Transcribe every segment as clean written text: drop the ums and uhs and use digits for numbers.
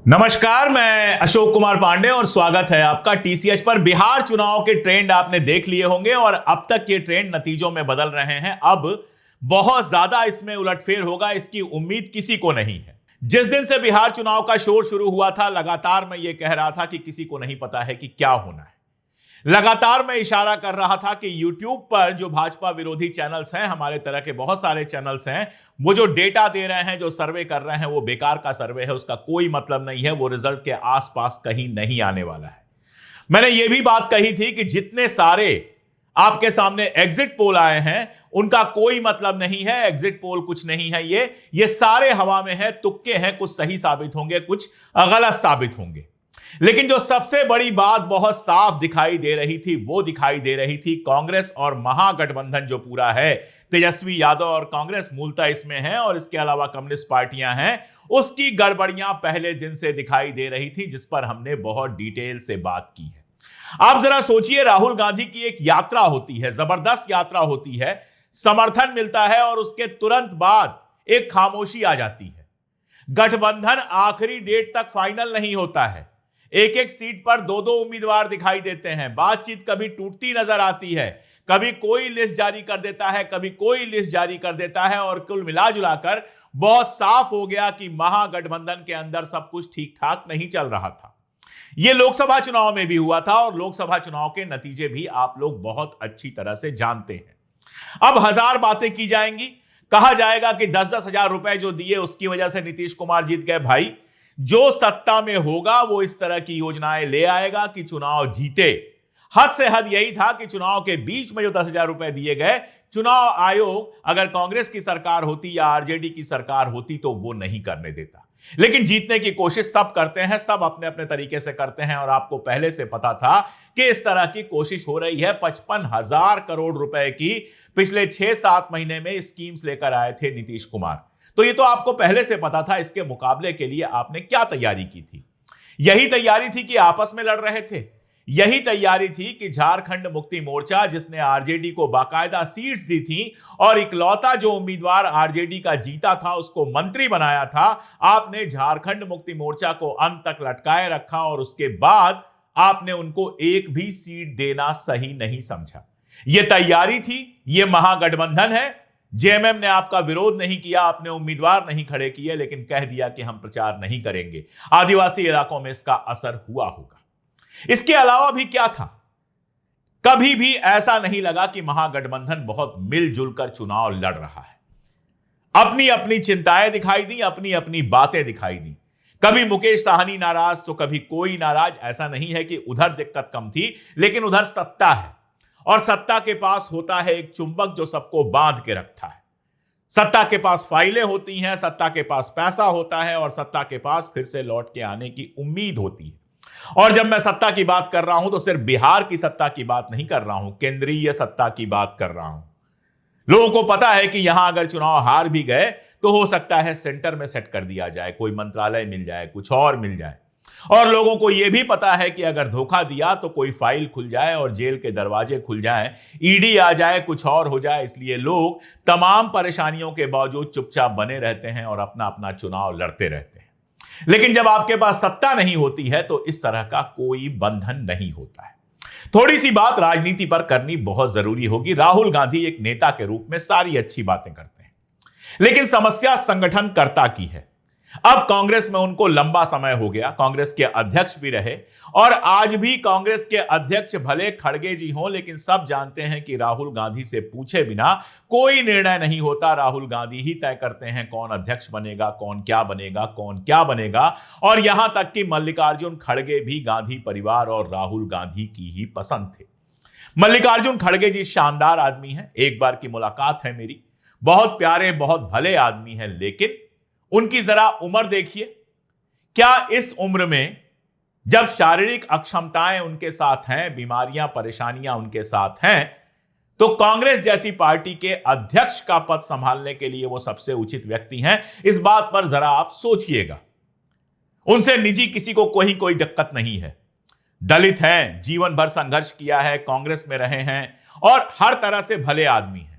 नमस्कार, मैं अशोक कुमार पांडे और स्वागत है आपका टीसीएच पर। बिहार चुनाव के ट्रेंड आपने देख लिए होंगे और अब तक ये ट्रेंड नतीजों में बदल रहे हैं। अब बहुत ज्यादा इसमें उलटफेर होगा, इसकी उम्मीद किसी को नहीं है। जिस दिन से बिहार चुनाव का शोर शुरू हुआ था, लगातार मैं ये कह रहा था कि किसी को नहीं पता है कि क्या होना है। लगातार मैं इशारा कर रहा था कि YouTube पर जो भाजपा विरोधी चैनल्स हैं, हमारे तरह के बहुत सारे चैनल्स हैं, वो जो डेटा दे रहे हैं, जो सर्वे कर रहे हैं, वो बेकार का सर्वे है। उसका कोई मतलब नहीं है, वो रिजल्ट के आसपास कहीं नहीं आने वाला है। मैंने ये भी बात कही थी कि जितने सारे आपके सामने एग्जिट पोल आए हैं, उनका कोई मतलब नहीं है। एग्जिट पोल कुछ नहीं है, ये सारे हवा में है, तुक्के हैं। कुछ सही साबित होंगे, कुछ गलत साबित होंगे। लेकिन जो सबसे बड़ी बात बहुत साफ दिखाई दे रही थी, वो दिखाई दे रही थी कांग्रेस और महागठबंधन जो पूरा है, तेजस्वी यादव और कांग्रेस मूलतः इसमें है और इसके अलावा कम्युनिस्ट पार्टियां हैं, उसकी गड़बड़ियां पहले दिन से दिखाई दे रही थी, जिस पर हमने बहुत डिटेल से बात की है। आप जरा सोचिए, राहुल गांधी की एक यात्रा होती है, जबरदस्त यात्रा होती है, समर्थन मिलता है और उसके तुरंत बाद एक खामोशी आ जाती है। गठबंधन आखिरी डेट तक फाइनल नहीं होता है। एक एक सीट पर दो दो उम्मीदवार दिखाई देते हैं। बातचीत कभी टूटती नजर आती है, कभी कोई लिस्ट जारी कर देता है, कभी कोई लिस्ट जारी कर देता है और कुल मिला जुलाकर बहुत साफ हो गया कि महागठबंधन के अंदर सब कुछ ठीक ठाक नहीं चल रहा था। यह लोकसभा चुनाव में भी हुआ था और लोकसभा चुनाव के नतीजे भी आप लोग बहुत अच्छी तरह से जानते हैं। अब हजार बातें की जाएंगी, कहा जाएगा कि 10-10 हजार रुपए जो दिए उसकी वजह से नीतीश कुमार जीत गए। भाई, जो सत्ता में होगा वो इस तरह की योजनाएं ले आएगा कि चुनाव जीते। हद से हद यही था कि चुनाव के बीच में जो 10,000 रुपए दिए गए, चुनाव आयोग अगर कांग्रेस की सरकार होती या आरजेडी की सरकार होती तो वो नहीं करने देता। लेकिन जीतने की कोशिश सब करते हैं, सब अपने अपने तरीके से करते हैं और आपको पहले से पता था कि इस तरह की कोशिश हो रही है। 55,000 करोड़ रुपए की पिछले 6-7 महीने में स्कीम्स लेकर आए थे नीतीश कुमार। तो ये तो आपको पहले से पता था। इसके मुकाबले के लिए आपने क्या तैयारी की थी? यही तैयारी थी कि आपस में लड़ रहे थे। यही तैयारी थी कि झारखंड मुक्ति मोर्चा, जिसने आरजेडी को बाकायदा सीट्स दी थी और इकलौता जो उम्मीदवार आरजेडी का जीता था उसको मंत्री बनाया था, आपने झारखंड मुक्ति मोर्चा को अंत तक लटकाए रखा और उसके बाद आपने उनको एक भी सीट देना सही नहीं समझा। यह तैयारी थी, यह महागठबंधन है। जेएमएम ने आपका विरोध नहीं किया, आपने उम्मीदवार नहीं खड़े किए, लेकिन कह दिया कि हम प्रचार नहीं करेंगे। आदिवासी इलाकों में इसका असर हुआ होगा। इसके अलावा भी क्या था? कभी भी ऐसा नहीं लगा कि महागठबंधन बहुत मिलजुल कर चुनाव लड़ रहा है। अपनी अपनी चिंताएं दिखाई दी, अपनी अपनी बातें दिखाई दी। कभी मुकेश साहनी नाराज तो कभी कोई नाराज। ऐसा नहीं है कि उधर दिक्कत कम थी, लेकिन उधर सत्ता है और सत्ता के पास होता है एक चुंबक जो सबको बांध के रखता है। सत्ता के पास फाइलें होती हैं, सत्ता के पास पैसा होता है और सत्ता के पास फिर से लौट के आने की उम्मीद होती है। और जब मैं सत्ता की बात कर रहा हूं तो सिर्फ बिहार की सत्ता की बात नहीं कर रहा हूं, केंद्रीय सत्ता की बात कर रहा हूं। लोगों को पता है कि यहां अगर चुनाव हार भी गए तो हो सकता है सेंटर में सेट कर दिया जाए, कोई मंत्रालय मिल जाए, कुछ और मिल जाए। और लोगों को यह भी पता है कि अगर धोखा दिया तो कोई फाइल खुल जाए और जेल के दरवाजे खुल जाएं, ईडी आ जाए, कुछ और हो जाए। इसलिए लोग तमाम परेशानियों के बावजूद चुपचाप बने रहते हैं और अपना अपना चुनाव लड़ते रहते हैं। लेकिन जब आपके पास सत्ता नहीं होती है तो इस तरह का कोई बंधन नहीं होता है। थोड़ी सी बात राजनीति पर करनी बहुत जरूरी होगी। राहुल गांधी एक नेता के रूप में सारी अच्छी बातें करते हैं, लेकिन समस्या संगठनकर्ता की है। अब कांग्रेस में उनको लंबा समय हो गया, कांग्रेस के अध्यक्ष भी रहे और आज भी कांग्रेस के अध्यक्ष भले खड़गे जी हों, लेकिन सब जानते हैं कि राहुल गांधी से पूछे बिना कोई निर्णय नहीं होता। राहुल गांधी ही तय करते हैं कौन अध्यक्ष बनेगा, कौन क्या बनेगा, कौन क्या बनेगा। और यहां तक कि मल्लिकार्जुन खड़गे भी गांधी परिवार और राहुल गांधी की ही पसंद थे। मल्लिकार्जुन खड़गे जी शानदार आदमी हैं, एक बार की मुलाकात है मेरी। बहुत प्यारे, बहुत भले आदमी हैं, लेकिन उनकी जरा उम्र देखिए। क्या इस उम्र में जब शारीरिक अक्षमताएं उनके साथ हैं, बीमारियां, परेशानियां उनके साथ हैं, तो कांग्रेस जैसी पार्टी के अध्यक्ष का पद संभालने के लिए वो सबसे उचित व्यक्ति हैं? इस बात पर जरा आप सोचिएगा। उनसे निजी किसी को कोई दिक्कत नहीं है। दलित हैं, जीवन भर संघर्ष किया है, कांग्रेस में रहे हैं और हर तरह से भले आदमी हैं।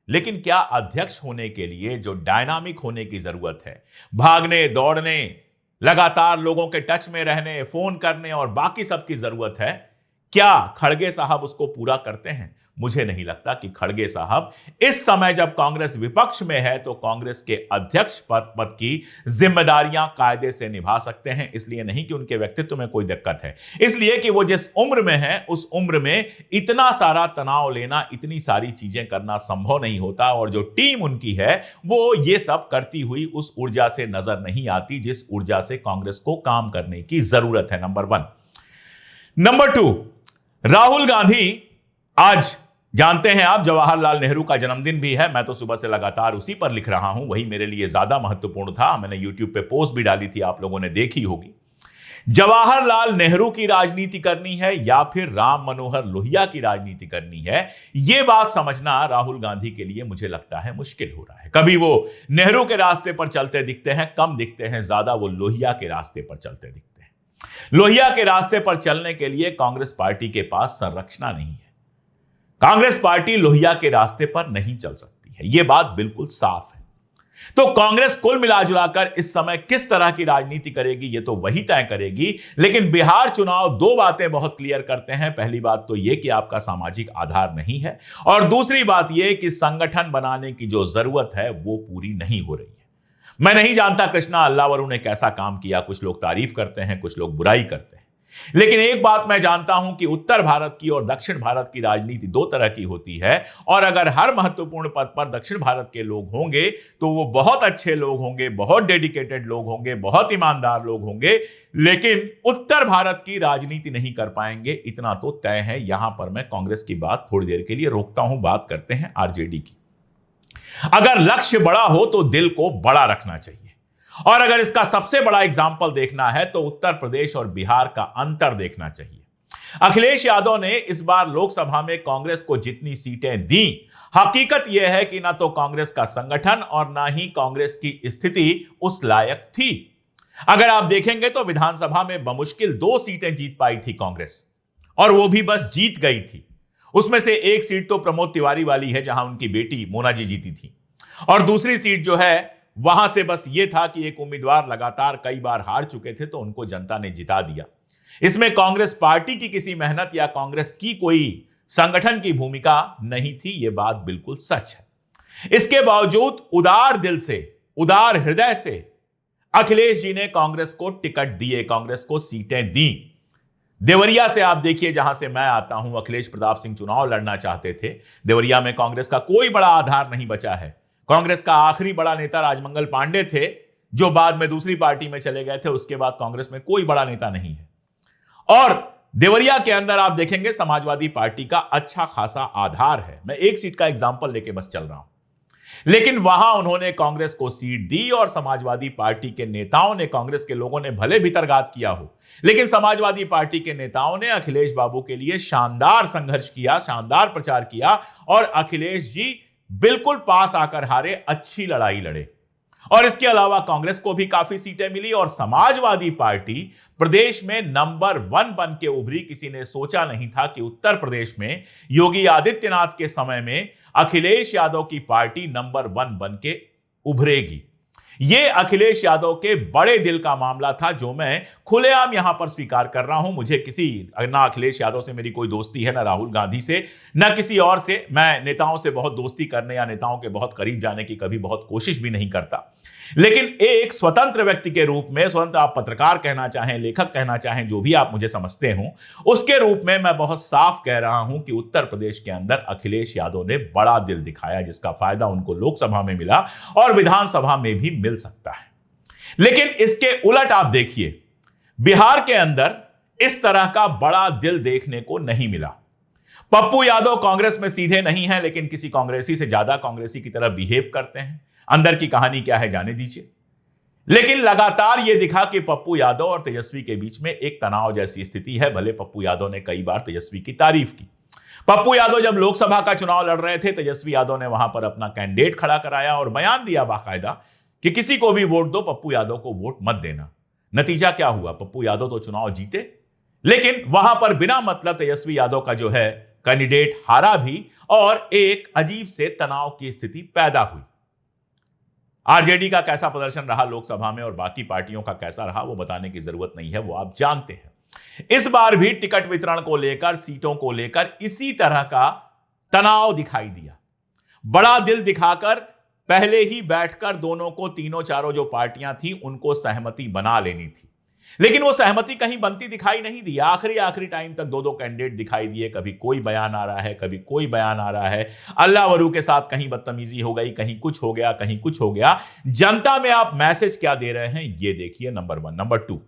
लेकिन क्या अध्यक्ष होने के लिए जो डायनामिक होने की जरूरत है, भागने दौड़ने, लगातार लोगों के टच में रहने, फोन करने और बाकी सब की जरूरत है। क्या खड़गे साहब उसको पूरा करते हैं? मुझे नहीं लगता कि खड़गे साहब इस समय जब कांग्रेस विपक्ष में है तो कांग्रेस के अध्यक्ष पद की जिम्मेदारियां कायदे से निभा सकते हैं। इसलिए नहीं कि उनके व्यक्तित्व में कोई दिक्कत है, इसलिए कि वो जिस उम्र में है उस उम्र में इतना सारा तनाव लेना, इतनी सारी चीजें करना संभव नहीं होता। और जो टीम उनकी है वो ये सब करती हुई उस ऊर्जा से नजर नहीं आती जिस ऊर्जा से कांग्रेस को काम करने की जरूरत है। नंबर 1। नंबर 2, राहुल गांधी, आज जानते हैं आप जवाहरलाल नेहरू का जन्मदिन भी है। मैं तो सुबह से लगातार उसी पर लिख रहा हूं, वही मेरे लिए ज्यादा महत्वपूर्ण था। मैंने यूट्यूब पे पोस्ट भी डाली थी, आप लोगों ने देखी होगी। जवाहरलाल नेहरू की राजनीति करनी है या फिर राम मनोहर लोहिया की राजनीति करनी है, यह बात समझना राहुल गांधी के लिए मुझे लगता है मुश्किल हो रहा है। कभी वो नेहरू के रास्ते पर चलते दिखते हैं, कम दिखते हैं, ज्यादा वो लोहिया के रास्ते पर चलते दिखते हैं। लोहिया के रास्ते पर चलने के लिए कांग्रेस पार्टी के पास संरचना नहीं है। कांग्रेस पार्टी लोहिया के रास्ते पर नहीं चल सकती है, यह बात बिल्कुल साफ है। तो कांग्रेस कुल मिलाजुलाकर इस समय किस तरह की राजनीति करेगी यह तो वही तय करेगी। लेकिन बिहार चुनाव दो बातें बहुत क्लियर करते हैं। पहली बात तो यह कि आपका सामाजिक आधार नहीं है, और दूसरी बात यह कि संगठन बनाने की जो जरूरत है वो पूरी नहीं हो रही है। मैं नहीं जानता कृष्णा अल्लावरू ने कैसा काम किया, कुछ लोग तारीफ करते हैं, कुछ लोग बुराई करते हैं। लेकिन एक बात मैं जानता हूं कि उत्तर भारत की और दक्षिण भारत की राजनीति दो तरह की होती है, और अगर हर महत्वपूर्ण पद पर दक्षिण भारत के लोग होंगे तो वो बहुत अच्छे लोग होंगे, बहुत डेडिकेटेड लोग होंगे, बहुत ईमानदार लोग होंगे, लेकिन उत्तर भारत की राजनीति नहीं कर पाएंगे, इतना तो तय है। यहां पर मैं कांग्रेस की बात थोड़ी देर के लिए रोकता हूं, बात करते हैं आरजेडी की। अगर लक्ष्य बड़ा हो तो दिल को बड़ा रखना चाहिए, और अगर इसका सबसे बड़ा एग्जाम्पल देखना है तो उत्तर प्रदेश और बिहार का अंतर देखना चाहिए। अखिलेश यादव ने इस बार लोकसभा में कांग्रेस को जितनी सीटें दी, हकीकत यह है कि ना तो कांग्रेस का संगठन और ना ही कांग्रेस की स्थिति उस लायक थी। अगर आप देखेंगे तो विधानसभा में बमुश्किल 2 सीटें जीत पाई थी कांग्रेस, और वो भी बस जीत गई थी। उसमें से एक सीट तो प्रमोद तिवारी वाली है जहां उनकी बेटी मोना जी जीती थी, और दूसरी सीट जो है वहां से बस यह था कि एक उम्मीदवार लगातार कई बार हार चुके थे तो उनको जनता ने जिता दिया। इसमें कांग्रेस पार्टी की किसी मेहनत या कांग्रेस की कोई संगठन की भूमिका नहीं थी, यह बात बिल्कुल सच है। इसके बावजूद उदार दिल से, उदार हृदय से अखिलेश जी ने कांग्रेस को टिकट दिए, कांग्रेस को सीटें दी। देवरिया से आप देखिए, जहां से मैं आता हूं, अखिलेश प्रताप सिंह चुनाव लड़ना चाहते थे। देवरिया में कांग्रेस का कोई बड़ा आधार नहीं बचा है। कांग्रेस का आखिरी बड़ा नेता राजमंगल पांडे थे, जो बाद में दूसरी पार्टी में चले गए थे। उसके बाद कांग्रेस में कोई बड़ा नेता नहीं है। और देवरिया के अंदर आप देखेंगे समाजवादी पार्टी का अच्छा खासा आधार है। मैं एक सीट का एग्जांपल लेके बस चल रहा हूं। लेकिन वहां उन्होंने कांग्रेस को सीट दी, और समाजवादी पार्टी के नेताओं ने, कांग्रेस के लोगों ने भले भीतरघात किया हो, लेकिन समाजवादी पार्टी के नेताओं ने अखिलेश बाबू के लिए शानदार संघर्ष किया, शानदार प्रचार किया, और अखिलेश जी बिल्कुल पास आकर हारे, अच्छी लड़ाई लड़े। और इसके अलावा कांग्रेस को भी काफी सीटें मिली, और समाजवादी पार्टी प्रदेश में नंबर 1 बन के उभरी। किसी ने सोचा नहीं था कि उत्तर प्रदेश में योगी आदित्यनाथ के समय में अखिलेश यादव की पार्टी नंबर 1 बन के उभरेगी। यह अखिलेश यादव के बड़े दिल का मामला था, जो मैं खुलेआम यहां पर स्वीकार कर रहा हूं। मुझे ना अखिलेश यादव से मेरी कोई दोस्ती है, ना राहुल गांधी से, ना किसी और से। मैं नेताओं से बहुत दोस्ती करने या नेताओं के बहुत करीब जाने की कभी बहुत कोशिश भी नहीं करता। लेकिन एक स्वतंत्र व्यक्ति के रूप में, स्वतंत्र आप पत्रकार कहना चाहें, लेखक कहना चाहें, जो भी आप मुझे समझते हो, उसके रूप में मैं बहुत साफ कह रहा हूं कि उत्तर प्रदेश के अंदर अखिलेश यादव ने बड़ा दिल दिखाया, जिसका फायदा उनको लोकसभा में मिला और विधानसभा में भी मिल सकता है। लेकिन इसके उलट आप देखिए, बिहार के अंदर इस तरह का बड़ा दिल देखने को नहीं मिला। पप्पू यादव कांग्रेस में सीधे नहीं है, लेकिन किसी कांग्रेसी से ज्यादा कांग्रेसी की तरह बिहेव करते हैं। अंदर की कहानी क्या है जाने दीजिए। लेकिन लगातार यह दिखा कि पप्पू यादव और तेजस्वी के बीच में एक तनाव जैसी स्थिति है। भले पप्पू यादव ने कई बार तेजस्वी की तारीफ की। पप्पू यादव जब लोकसभा का चुनाव लड़ रहे थे, तेजस्वी यादव ने वहां पर अपना कैंडिडेट खड़ा कराया और बयान दिया बाकायदा कि किसी को भी वोट दो, पप्पू यादव को वोट मत देना। नतीजा क्या हुआ? पप्पू यादव तो चुनाव जीते, लेकिन वहां पर बिना मतलब तेजस्वी यादव का जो है कैंडिडेट हारा भी, और एक अजीब से तनाव की स्थिति पैदा हुई। आरजेडी का कैसा प्रदर्शन रहा लोकसभा में और बाकी पार्टियों का कैसा रहा वो बताने की जरूरत नहीं है, वो आप जानते हैं। इस बार भी टिकट वितरण को लेकर, सीटों को लेकर इसी तरह का तनाव दिखाई दिया। बड़ा दिल दिखाकर पहले ही बैठकर दोनों को, तीनों चारों जो पार्टियां थी उनको सहमति बना लेनी थी, लेकिन वो सहमति कहीं बनती दिखाई नहीं दी। आखिरी टाइम तक दो कैंडिडेट दिखाई दिए, कभी कोई बयान आ रहा है, कभी कोई बयान आ रहा है। अल्लाह वरू के साथ कहीं बदतमीजी हो गई, कहीं कुछ हो गया, कहीं कुछ हो गया। जनता में आप मैसेज क्या दे रहे हैं ये देखिए, नंबर 1। नंबर 2,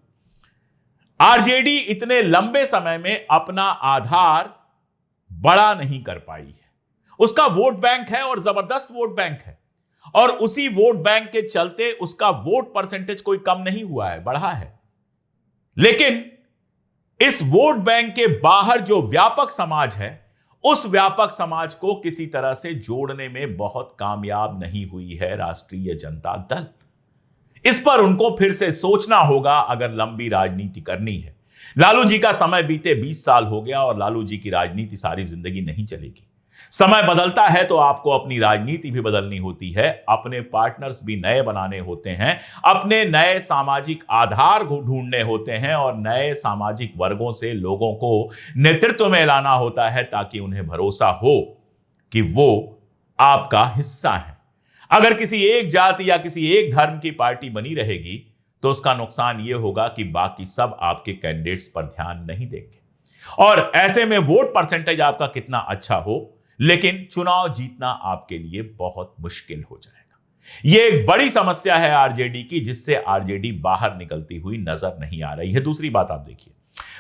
आरजेडी इतने लंबे समय में अपना आधार बड़ा नहीं कर पाई है। उसका वोट बैंक है और जबरदस्त वोट बैंक है, और उसी वोट बैंक के चलते उसका वोट परसेंटेज कोई कम नहीं हुआ है, बढ़ा है। लेकिन इस वोट बैंक के बाहर जो व्यापक समाज है, उस व्यापक समाज को किसी तरह से जोड़ने में बहुत कामयाब नहीं हुई है राष्ट्रीय जनता दल। इस पर उनको फिर से सोचना होगा अगर लंबी राजनीति करनी है। लालू जी का समय बीते 20 साल हो गया और लालू जी की राजनीति सारी जिंदगी नहीं चलेगी। समय बदलता है तो आपको अपनी राजनीति भी बदलनी होती है, अपने पार्टनर्स भी नए बनाने होते हैं, अपने नए सामाजिक आधार को ढूंढने होते हैं और नए सामाजिक वर्गों से लोगों को नेतृत्व में लाना होता है ताकि उन्हें भरोसा हो कि वो आपका हिस्सा है। अगर किसी एक जाति या किसी एक धर्म की पार्टी बनी रहेगी तो उसका नुकसान यह होगा कि बाकी सब आपके कैंडिडेट्स पर ध्यान नहीं देंगे, और ऐसे में वोट परसेंटेज आपका कितना अच्छा हो लेकिन चुनाव जीतना आपके लिए बहुत मुश्किल हो जाएगा। यह एक बड़ी समस्या है आरजेडी की, जिससे आरजेडी बाहर निकलती हुई नजर नहीं आ रही है। दूसरी बात आप देखिए,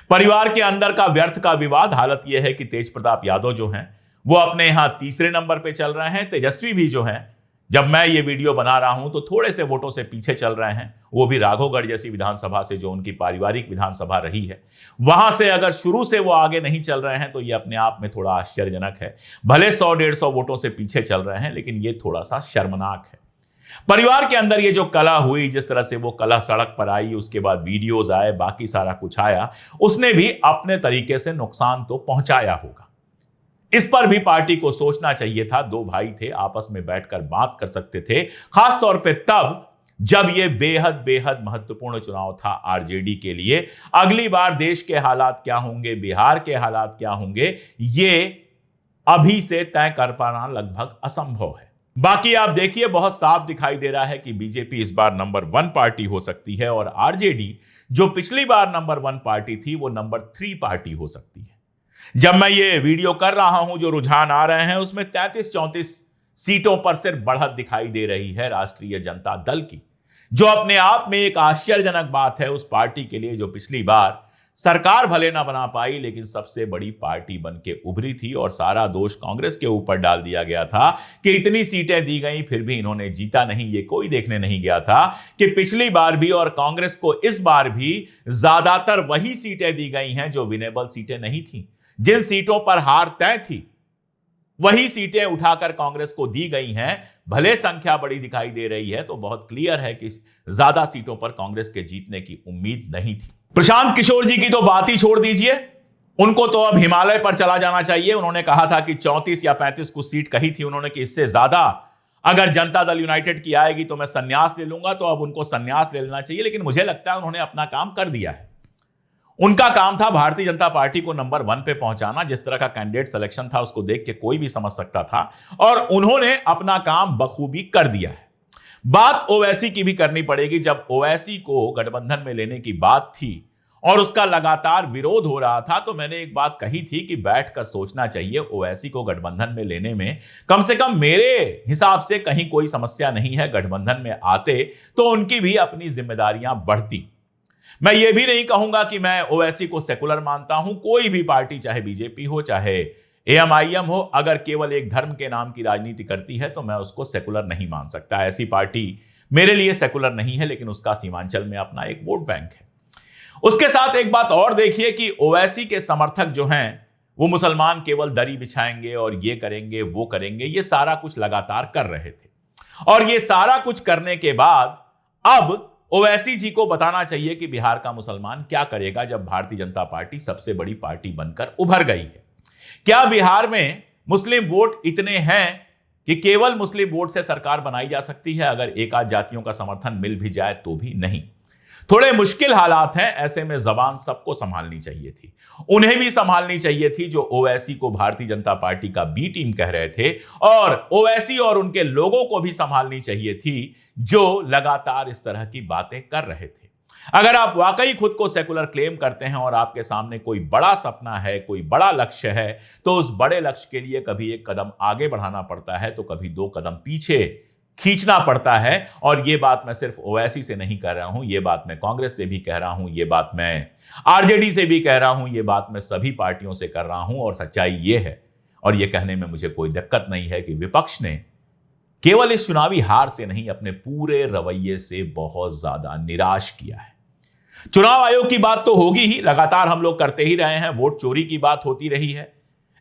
परिवार के अंदर का व्यर्थ का विवाद। हालत यह है कि तेज प्रताप यादव जो हैं वो अपने यहां तीसरे नंबर पे चल रहे हैं। तेजस्वी भी जो हैं, जब मैं ये वीडियो बना रहा हूं तो थोड़े से वोटों से पीछे चल रहे हैं, वो भी राघवगढ़ जैसी विधानसभा से जो उनकी पारिवारिक विधानसभा रही है, वहां से अगर शुरू से वो आगे नहीं चल रहे हैं तो ये अपने आप में थोड़ा आश्चर्यजनक है। भले 100-150 वोटों से पीछे चल रहे हैं, लेकिन ये थोड़ा सा शर्मनाक है। परिवार के अंदर ये जो कलह हुई, जिस तरह से वो कलह सड़क पर आई, उसके बाद वीडियोज आए, बाकी सारा कुछ आया, उसने भी अपने तरीके से नुकसान तो पहुंचाया होगा। इस पर भी पार्टी को सोचना चाहिए था। दो भाई थे, आपस में बैठकर बात कर सकते थे, खासतौर पे तब जब ये बेहद महत्वपूर्ण चुनाव था आरजेडी के लिए। अगली बार देश के हालात क्या होंगे, बिहार के हालात क्या होंगे, ये अभी से तय कर पाना लगभग असंभव है। बाकी आप देखिए, बहुत साफ दिखाई दे रहा है कि बीजेपी इस बार नंबर 1 पार्टी हो सकती है और आरजेडी जो पिछली बार नंबर 1 पार्टी थी वो नंबर 3 पार्टी हो सकती है। जब मैं ये वीडियो कर रहा हूं, जो रुझान आ रहे हैं उसमें 33-34 सीटों पर सिर्फ बढ़त दिखाई दे रही है राष्ट्रीय जनता दल की, जो अपने आप में एक आश्चर्यजनक बात है उस पार्टी के लिए जो पिछली बार सरकार भले ना बना पाई लेकिन सबसे बड़ी पार्टी बन के उभरी थी। और सारा दोष कांग्रेस के ऊपर डाल दिया गया था कि इतनी सीटें दी गई फिर भी इन्होंने जीता नहीं। ये कोई देखने नहीं गया था कि पिछली बार भी और कांग्रेस को इस बार भी ज्यादातर वही सीटें दी गई हैं जो विनेबल सीटें नहीं थी। जिन सीटों पर हार तय थी वही सीटें उठाकर कांग्रेस को दी गई हैं। भले संख्या बड़ी दिखाई दे रही है तो बहुत क्लियर है कि ज्यादा सीटों पर कांग्रेस के जीतने की उम्मीद नहीं थी। प्रशांत किशोर जी की तो बात ही छोड़ दीजिए, उनको तो अब हिमालय पर चला जाना चाहिए। उन्होंने कहा था कि 34 या 35 कुछ सीट कही थी उन्होंने कि इससे ज्यादा अगर जनता दल यूनाइटेड की आएगी तो मैं संन्यास ले लूंगा, तो अब उनको संन्यास ले लेना चाहिए। लेकिन मुझे लगता है उन्होंने अपना काम कर दिया है। उनका काम था भारतीय जनता पार्टी को नंबर 1 पे पहुंचाना। जिस तरह का कैंडिडेट सिलेक्शन था उसको देख के कोई भी समझ सकता था और उन्होंने अपना काम बखूबी कर दिया है। बात ओवैसी की भी करनी पड़ेगी। जब ओवैसी को गठबंधन में लेने की बात थी और उसका लगातार विरोध हो रहा था तो मैंने एक बात कही थी कि बैठकर सोचना चाहिए, ओवैसी को गठबंधन में लेने में कम से कम मेरे हिसाब से कहीं कोई समस्या नहीं है। गठबंधन में आते तो उनकी भी अपनी जिम्मेदारियां बढ़ती। मैं ये भी नहीं कहूंगा कि मैं ओवैसी को सेकुलर मानता हूं। कोई भी पार्टी, चाहे बीजेपी हो चाहे एएमआईएम हो, अगर केवल एक धर्म के नाम की राजनीति करती है तो मैं उसको सेकुलर नहीं मान सकता। ऐसी पार्टी मेरे लिए सेकुलर नहीं है, लेकिन उसका सीमांचल में अपना एक वोट बैंक है। उसके साथ एक बात और देखिए कि ओवैसी के समर्थक जो हैं वो मुसलमान केवल दरी बिछाएंगे और ये करेंगे वो करेंगे, ये सारा कुछ लगातार कर रहे थे। और ये सारा कुछ करने के बाद अब ओवैसी जी को बताना चाहिए कि बिहार का मुसलमान क्या करेगा जब भारतीय जनता पार्टी सबसे बड़ी पार्टी बनकर उभर गई है। क्या बिहार में मुस्लिम वोट इतने हैं कि केवल मुस्लिम वोट से सरकार बनाई जा सकती है, अगर एक आध जातियों का समर्थन मिल भी जाए तो भी नहीं। थोड़े मुश्किल हालात हैं, ऐसे में जबान सबको संभालनी चाहिए थी। उन्हें भी संभालनी चाहिए थी जो ओवैसी को भारतीय जनता पार्टी का बी टीम कह रहे थे, और ओवैसी और उनके लोगों को भी संभालनी चाहिए थी जो लगातार इस तरह की बातें कर रहे थे। अगर आप वाकई खुद को सेकुलर क्लेम करते हैं और आपके सामने कोई बड़ा सपना है, कोई बड़ा लक्ष्य है, तो उस बड़े लक्ष्य के लिए कभी एक कदम आगे बढ़ाना पड़ता है तो कभी दो कदम पीछे खींचना पड़ता है। और यह बात मैं सिर्फ ओवैसी से नहीं कह रहा हूं, यह बात मैं कांग्रेस से भी कह रहा हूं, यह बात मैं आरजेडी से भी कह रहा हूं, यह बात मैं सभी पार्टियों से कर रहा हूं। और सच्चाई यह है, और यह कहने में मुझे कोई दिक्कत नहीं है, कि विपक्ष ने केवल इस चुनावी हार से नहीं, अपने पूरे रवैये से बहुत ज्यादा निराश किया है। चुनाव आयोग की बात तो होगी ही, लगातार हम लोग करते ही रहे हैं। वोट चोरी की बात होती रही है,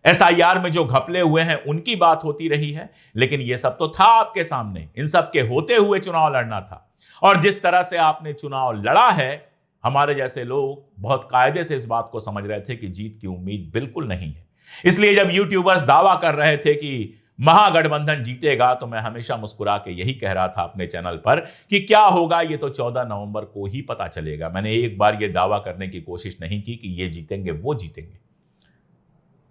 एसआईआर में जो घपले हुए हैं उनकी बात होती रही है, लेकिन यह सब तो था आपके सामने। इन सब के होते हुए चुनाव लड़ना था, और जिस तरह से आपने चुनाव लड़ा है, हमारे जैसे लोग बहुत कायदे से इस बात को समझ रहे थे कि जीत की उम्मीद बिल्कुल नहीं है। इसलिए जब यूट्यूबर्स दावा कर रहे थे कि महागठबंधन जीतेगा, तो मैं हमेशा मुस्कुरा के यही कह रहा था अपने चैनल पर कि क्या होगा ये तो 14 नवंबर को ही पता चलेगा। मैंने एक बार ये दावा करने की कोशिश नहीं की कि ये जीतेंगे वो जीतेंगे।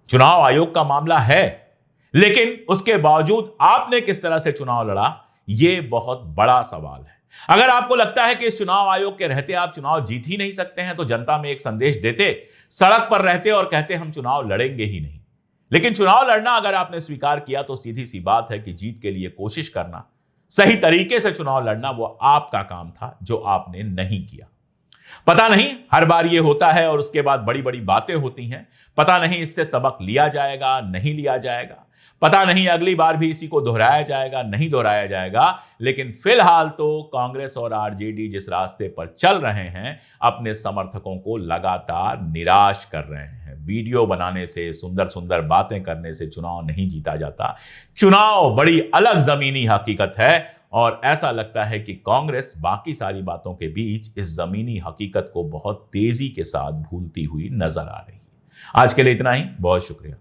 चुनाव आयोग का मामला है, लेकिन उसके बावजूद आपने किस तरह से चुनाव लड़ा, यह बहुत बड़ा सवाल है। अगर आपको लगता है कि इस चुनाव आयोग के रहते आप चुनाव जीत ही नहीं सकते हैं, तो जनता में एक संदेश देते, सड़क पर रहते और कहते हम चुनाव लड़ेंगे ही नहीं। लेकिन चुनाव लड़ना अगर आपने स्वीकार किया तो सीधी सी बात है कि जीत के लिए कोशिश करना, सही तरीके से चुनाव लड़ना, वो आपका काम था जो आपने नहीं किया। पता नहीं हर बार ये होता है और उसके बाद बड़ी बड़ी बातें होती हैं। पता नहीं इससे सबक लिया जाएगा, नहीं लिया जाएगा। पता नहीं अगली बार भी इसी को दोहराया जाएगा, नहीं दोहराया जाएगा। लेकिन फिलहाल तो कांग्रेस और आरजेडी जिस रास्ते पर चल रहे हैं, अपने समर्थकों को लगातार निराश कर रहे हैं। वीडियो बनाने से, सुंदर सुंदर बातें करने से चुनाव नहीं जीता जाता। चुनाव बड़ी अलग जमीनी हकीकत है, और ऐसा लगता है कि कांग्रेस बाकी सारी बातों के बीच इस जमीनी हकीकत को बहुत तेजी के साथ भूलती हुई नजर आ रही है। आज के लिए इतना ही, बहुत शुक्रिया।